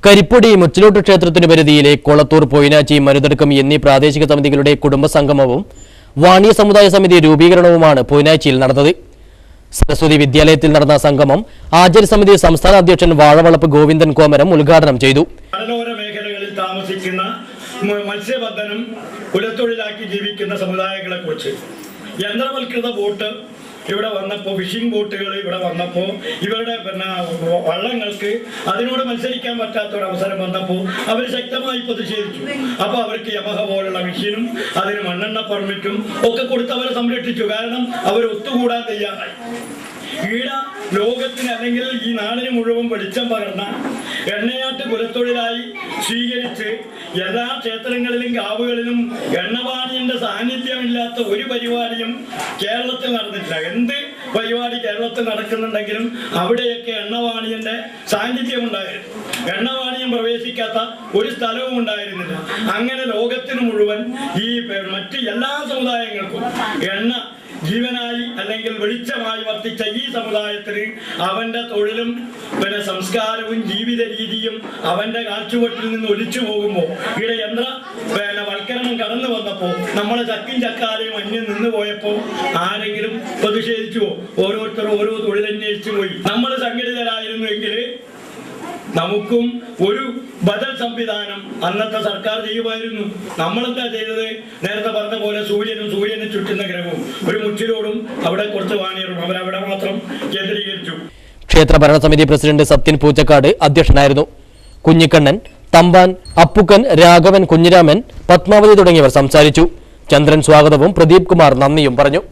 കരിപ്പൊടി മുച്ചിലോട്ട് ക്ഷേത്രത്തിന് പരിധിയിലെ കൊളത്തൂർ പൊയിനാച്ചി മരുതടുക്കം എന്നീ പ്രാദേശിക സമിതികളുടെ കുടുംബസംഗമവും വാണിയ സമുദായ സമിതി രൂപീകരണവുമാണ് പൊയിനാച്ചിയിൽ നടന്നത്. സരസ്വതി വിദ്യാലയത്തിൽ നടന്ന സംഗമം ആചാര്യ സമിതി സംസ്ഥാന അധ്യക്ഷൻ വാഴവളപ്പ് ഗോവിന്ദൻ കോമരം ഉദ്ഘാടനം ചെയ്തു. കടലോര മേഖലകളിൽ താമസിക്കുന്ന മത്സ്യബന്ധനം കുലത്തൊഴിലാക്കി ജീവിക്കുന്ന സമുദായങ്ങളെ കുറിച്ച് യന്ത്രവൽകൃത ബോട്ട് ഇവിടെ വന്നപ്പോൾ, ഫിഷിംഗ് ബോട്ടുകൾ ഇവിടെ വന്നപ്പോൾ, ഇവരുടെ വള്ളങ്ങൾക്ക് അതിനോട് മത്സരിക്കാൻ പറ്റാത്തൊരവസരം വന്നപ്പോൾ അവർ ശക്തമായി പ്രതിഷേധിച്ചു. അപ്പോൾ അവർക്ക് യമഹ പോലുള്ള മെഷീനും അതിന് മണ്ണെണ്ണ പെർമിറ്റും ഒക്കെ കൊടുത്ത് അവരെ സംരക്ഷിച്ചു. കാരണം അവർ ഒത്തുകൂടാൻ തയ്യാറായി. ഈട ലോകത്തിന് അല്ലെങ്കിൽ ഈ നാടിന് മുഴുവൻ വെളിച്ചം പകർന്ന എണ്ണയാട്ട് കുലത്തൊഴിലായി സ്വീകരിച്ച് എല്ലാ ക്ഷേത്രങ്ങളിലും കാവുകളിലും എണ്ണവാണിയുടെ സാന്നിധ്യമില്ലാത്ത ഒരു പരിപാടിയും കേരളത്തിൽ നടന്നിട്ടില്ല. എന്ത് പരിപാടി കേരളത്തിൽ നടക്കുന്നുണ്ടെങ്കിലും അവിടെയൊക്കെ എണ്ണവാണിയുടെ സാന്നിധ്യം ഉണ്ടായിരുന്നു. എണ്ണവാണിയം പ്രവേശിക്കാത്ത ഒരു സ്ഥലവും ഉണ്ടായിരുന്നില്ല. അങ്ങനെ ലോകത്തിന് മുഴുവൻ ഈ മറ്റ് എല്ലാ സമുദായങ്ങൾക്കും എണ്ണ ജീവനായി അല്ലെങ്കിൽ വെളിച്ചമായി വർത്തിച്ച ഈ സമുദായത്തിന് അവന്റെ തൊഴിലും സംസ്കാരവും ജീവിത രീതിയും അവന്റെ കാഴ്ചവട്ടിൽ നിന്ന് ഒലിച്ചു പോകുമ്പോൾ ഇവിടെ വൽക്കരണം കടന്നു വന്നപ്പോൾ നമ്മളെ ചക്കും ചക്കാരെയും അന്യം നിന്ന് പോയപ്പോൾ ആരെങ്കിലും പ്രതിഷേധിച്ചുവോ? ഓരോരുത്തരും ഓരോ തൊഴിലന്വേഷിച്ചു പോയി. നമ്മൾ സംഘടിതരായിരുന്നുവെങ്കിൽ നമുക്കും ഒരു ബദൽ സംവിധാനം അന്നത്തെ സർക്കാർ ചെയ്യുമായിരുന്നു. നമ്മളെന്താ ചെയ്തത്? നേരത്തെ പറഞ്ഞ പോലെ സൂര്യനെ ചുറ്റുന്ന ഗ്രഹവും ഒരു മുച്ചിലോടും അവിടെ കുറച്ച് വാണിയറും അവരവിടെ മാത്രം കേന്ദ്രീകരിച്ചു. ക്ഷേത്ര ഭരണസമിതി പ്രസിഡന്റ് സത്യൻ പൂച്ചക്കാട് അധ്യക്ഷനായിരുന്നു. കുഞ്ഞിക്കണ്ണൻ, തമ്പാൻ, അപ്പുക്കൻ, രാഘവൻ, കുഞ്ഞിരാമൻ, പത്മാവതി തുടങ്ങിയവർ സംസാരിച്ചു. ചന്ദ്രൻ സ്വാഗതവും പ്രദീപ് കുമാർ നന്ദിയും പറഞ്ഞു.